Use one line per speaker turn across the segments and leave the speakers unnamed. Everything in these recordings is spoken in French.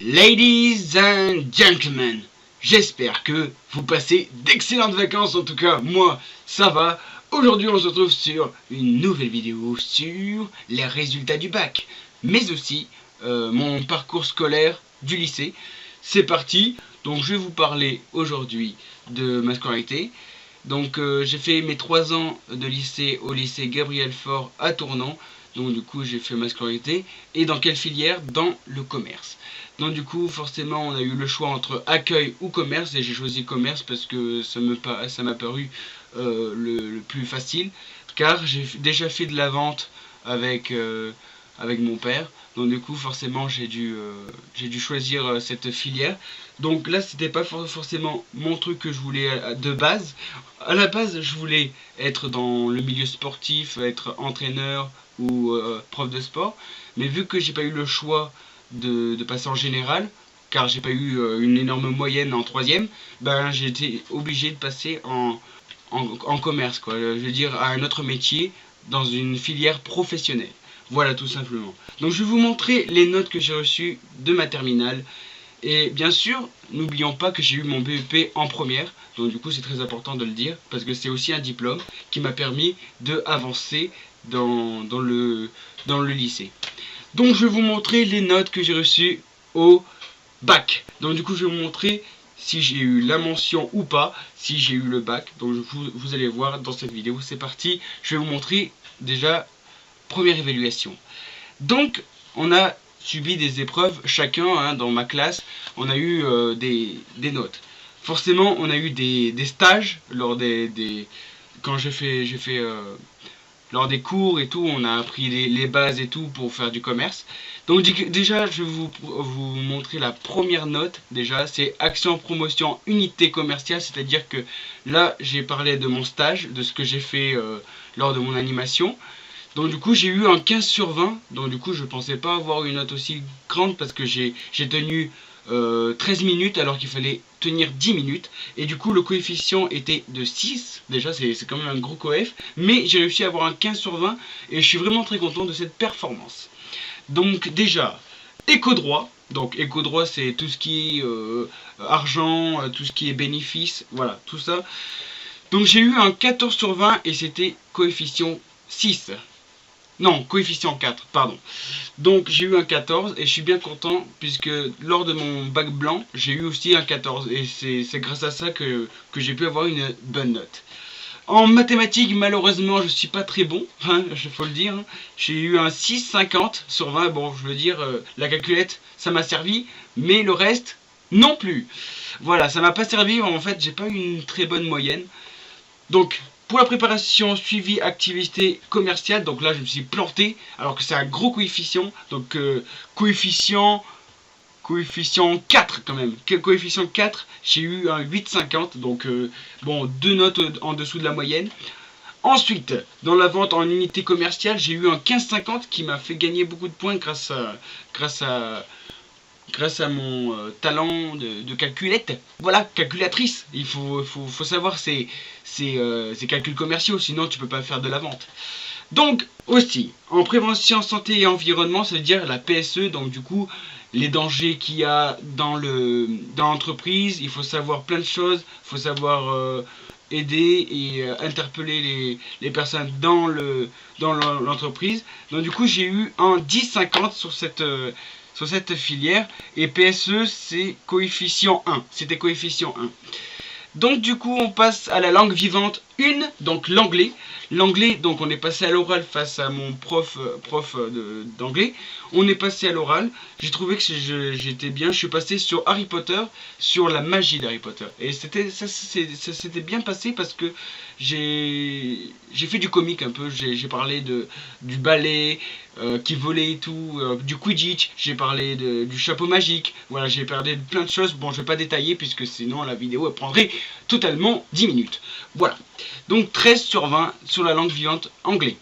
Ladies and gentlemen, j'espère que vous passez d'excellentes vacances, en tout cas moi ça va. Aujourd'hui on se retrouve sur une nouvelle vidéo sur les résultats du bac, mais aussi mon parcours scolaire du lycée. C'est parti, donc je vais vous parler aujourd'hui de ma scolarité. Donc j'ai fait mes 3 ans de lycée au lycée Gabriel Faure à Tournan. Donc du coup j'ai fait ma scolarité. Et dans quelle filière? Dans le commerce. Donc du coup forcément on a eu le choix entre accueil ou commerce. Et j'ai choisi commerce parce que ça m'a paru le plus facile. Car j'ai déjà fait de la vente avec mon père. Donc du coup forcément j'ai dû choisir cette filière. Donc là c'était pas forcément mon truc que je voulais de base. À la base je voulais être dans le milieu sportif, être entraîneur ou prof de sport. Mais vu que j'ai pas eu le choix de passer en général, car j'ai pas eu une énorme moyenne en troisième, ben j'ai été obligé de passer en commerce, quoi. Je veux dire à un autre métier dans une filière professionnelle. Voilà tout simplement. Donc je vais vous montrer les notes que j'ai reçues de ma terminale. Et bien sûr, n'oublions pas que j'ai eu mon BEP en première. Donc du coup c'est très important de le dire, parce que c'est aussi un diplôme qui m'a permis d'avancer dans le lycée. Donc je vais vous montrer les notes que j'ai reçues au bac. Donc du coup je vais vous montrer si j'ai eu la mention ou pas, si j'ai eu le bac. Donc vous allez voir dans cette vidéo. C'est parti, je vais vous montrer déjà première évaluation. Donc on a subi des épreuves chacun, hein, dans ma classe. On a eu des notes. Forcément on a eu des stages lors quand j'ai fait lors des cours et tout. On a appris les bases et tout pour faire du commerce. Donc déjà je vais vous montrer la première note. Déjà c'est action promotion unité commerciale, c'est à dire que là j'ai parlé de mon stage, de ce que j'ai fait lors de mon animation. Donc du coup j'ai eu un 15 sur 20. Donc du coup je pensais pas avoir une note aussi grande, parce que j'ai tenu 13 minutes alors qu'il fallait tenir 10 minutes. Et du coup le coefficient était de 6. Déjà c'est quand même un gros coef. Mais j'ai réussi à avoir un 15 sur 20. Et je suis vraiment très content de cette performance. Donc déjà, éco-droit. Donc éco-droit c'est tout ce qui est argent, tout ce qui est bénéfice. Voilà, tout ça. Donc j'ai eu un 14 sur 20 et c'était coefficient 6. Non, coefficient 4, pardon. Donc j'ai eu un 14 et je suis bien content, puisque lors de mon bac blanc, j'ai eu aussi un 14. Et c'est grâce à ça que j'ai pu avoir une bonne note. En mathématiques, malheureusement, je suis pas très bon, hein, il faut le dire. J'ai eu un 6,50 sur 20. Bon, je veux dire, la calculette, ça m'a servi, mais le reste, non plus. Voilà, ça m'a pas servi. En fait, j'ai pas eu une très bonne moyenne. Donc, pour la préparation suivi activité commerciale, donc là je me suis planté, alors que c'est un gros coefficient. Donc coefficient 4 quand même. Coefficient 4, j'ai eu un 8,50. Donc bon, 2 notes en dessous de la moyenne. Ensuite, dans la vente en unité commerciale, j'ai eu un 15,50 qui m'a fait gagner beaucoup de points grâce à mon talent de calculette. Voilà, calculatrice. Il faut savoir ces calculs commerciaux, sinon tu peux pas faire de la vente. Donc aussi, en prévention santé et environnement, ça veut dire la PSE. Donc du coup, les dangers qu'il y a dans l'entreprise, il faut savoir plein de choses. Il faut savoir aider et interpeller les personnes dans l'entreprise. Donc du coup, j'ai eu un 10,50 sur cette filière. Et PSE c'est coefficient 1. C'était coefficient 1. Donc du coup on passe à la langue vivante 1, donc l'anglais. L'anglais, donc on est passé à l'oral face à mon prof d'anglais. On est passé à l'oral. J'ai trouvé que j'étais bien. Je suis passé sur Harry Potter, sur la magie d'Harry Potter. Et ça s'était bien passé, parce que j'ai fait du comique un peu. J'ai parlé du ballet qui volait et tout, du Quidditch. J'ai parlé du chapeau magique. Voilà, j'ai parlé de plein de choses. Bon, je vais pas détailler, puisque sinon la vidéo elle prendrait totalement 10 minutes. Voilà. Donc 13 sur 20 sur la langue vivante anglais.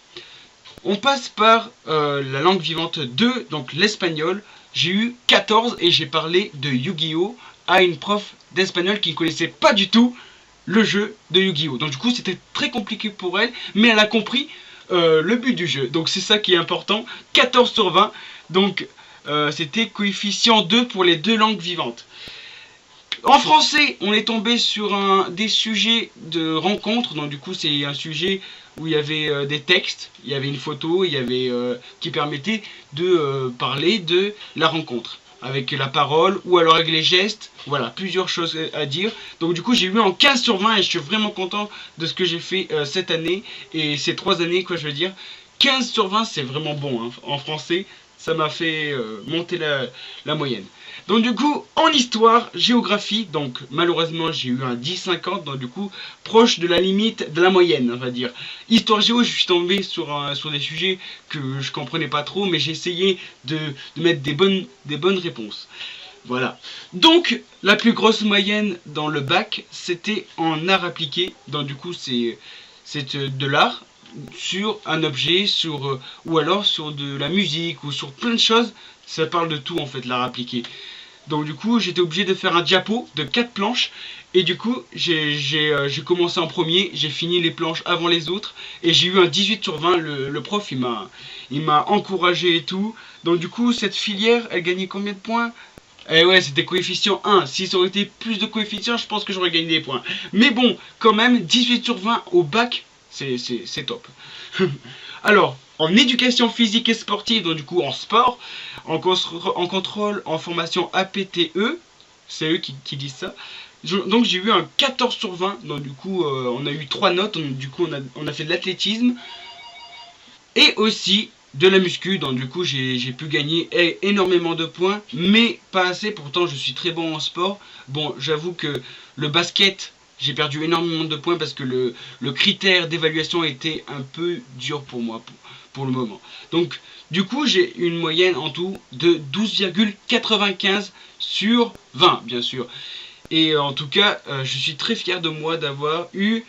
On passe par la langue vivante 2, donc l'espagnol. J'ai eu 14 et j'ai parlé de Yu-Gi-Oh à une prof d'espagnol qui ne connaissait pas du tout le jeu de Yu-Gi-Oh. Donc du coup c'était très compliqué pour elle, mais elle a compris le but du jeu. Donc c'est ça qui est important. 14 sur 20. Donc c'était coefficient 2 pour les 2 langues vivantes. En français, on est tombé sur des sujets de rencontres. Donc du coup, c'est un sujet où il y avait des textes, il y avait une photo, il y avait qui permettait de parler de la rencontre avec la parole ou alors avec les gestes. Voilà, plusieurs choses à dire. Donc du coup, j'ai eu en 15 sur 20 et je suis vraiment content de ce que j'ai fait cette année et ces 3 années, quoi, je veux dire. 15 sur 20, c'est vraiment bon hein. En français, ça m'a fait monter la moyenne. Donc du coup, en histoire, géographie, donc malheureusement j'ai eu un 10-50, donc du coup, proche de la limite de la moyenne, on va dire. Histoire géo, je suis tombé sur des sujets que je comprenais pas trop, mais j'ai essayé de mettre des bonnes réponses. Voilà. Donc, la plus grosse moyenne dans le bac, c'était en art appliqué, donc du coup, c'est de l'art sur un objet, ou alors sur de la musique, ou sur plein de choses. Ça parle de tout en fait, l'art appliqué. Donc du coup, j'étais obligé de faire un diapo de 4 planches. Et du coup, j'ai commencé en premier, j'ai fini les planches avant les autres. Et j'ai eu un 18 sur 20, le prof il m'a encouragé et tout. Donc du coup, cette filière, elle gagnait combien de points? Eh ouais, c'était coefficient 1. Si ça aurait été plus de coefficients, je pense que j'aurais gagné des points. Mais bon, quand même, 18 sur 20 au bac, c'est top. Alors, en éducation physique et sportive, donc du coup en sport, en contrôle, en formation APTE, c'est eux qui disent ça. Donc j'ai eu un 14 sur 20, donc du coup on a eu 3 notes, donc du coup on a fait de l'athlétisme et aussi de la muscu, donc du coup j'ai pu gagner énormément de points, mais pas assez, pourtant je suis très bon en sport. Bon, j'avoue que le basket, j'ai perdu énormément de points parce que le critère d'évaluation était un peu dur pour moi pour le moment. Donc du coup j'ai une moyenne en tout de 12,95 sur 20 bien sûr. Et en tout cas je suis très fier de moi d'avoir eu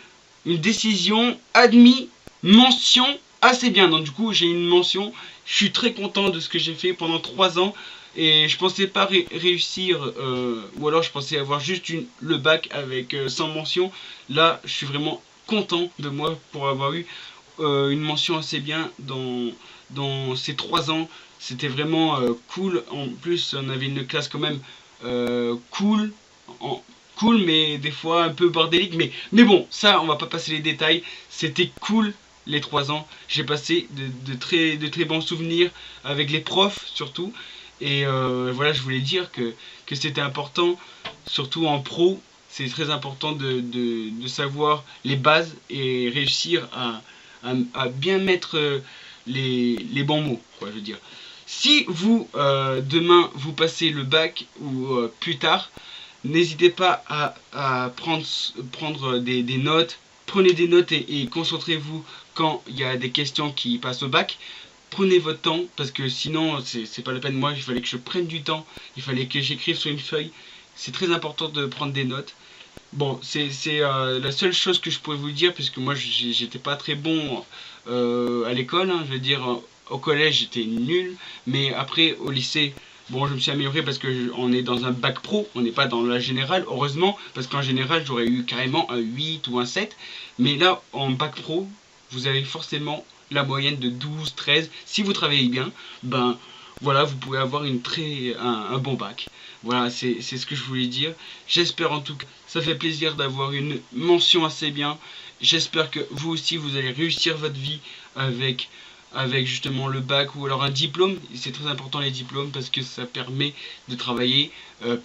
une décision admis mention assez bien. Donc du coup j'ai une mention, je suis très content de ce que j'ai fait pendant 3 ans. Et je pensais pas réussir, ou alors je pensais avoir juste le bac avec sans mention. Là, je suis vraiment content de moi pour avoir eu une mention assez bien dans ces 3 ans. C'était vraiment cool. En plus, on avait une classe quand même cool, mais des fois un peu bordélique. Mais bon, ça, on va pas passer les détails. C'était cool les 3 ans. J'ai passé de très bons souvenirs avec les profs surtout. Et voilà, je voulais dire que c'était important, surtout en pro, c'est très important de savoir les bases et réussir à bien mettre les bons mots, quoi, je veux dire. Si vous, demain, vous passez le bac ou plus tard, n'hésitez pas à prendre des notes. Prenez des notes et concentrez-vous quand il y a des questions qui passent au bac. Prenez votre temps parce que sinon c'est pas la peine. Moi il fallait que je prenne du temps, il fallait que j'écrive sur une feuille. C'est très important de prendre des notes. Bon, c'est la seule chose que je pourrais vous dire, puisque moi j'étais pas très bon à l'école, hein, je veux dire au collège j'étais nul, mais après au lycée, bon, je me suis amélioré parce que on est dans un bac pro, on n'est pas dans la générale, heureusement, parce qu'en général j'aurais eu carrément un 8 ou un 7, mais là en bac pro, vous avez forcément la moyenne de 12, 13. Si vous travaillez bien, ben voilà, vous pouvez avoir un bon bac. Voilà, c'est ce que je voulais dire. J'espère en tout cas, ça fait plaisir d'avoir une mention assez bien. J'espère que vous aussi, vous allez réussir votre vie avec justement le bac ou alors un diplôme. C'est très important les diplômes parce que ça permet de travailler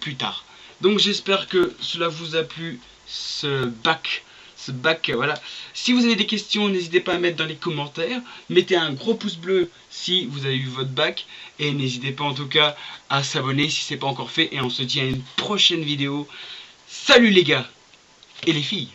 plus tard. Donc j'espère que cela vous a plu, ce bac, voilà. Si vous avez des questions, n'hésitez pas à mettre dans les commentaires. Mettez un gros pouce bleu si vous avez eu votre bac. Et n'hésitez pas en tout cas à s'abonner si ce n'est pas encore fait. Et on se dit à une prochaine vidéo. Salut les gars et les filles.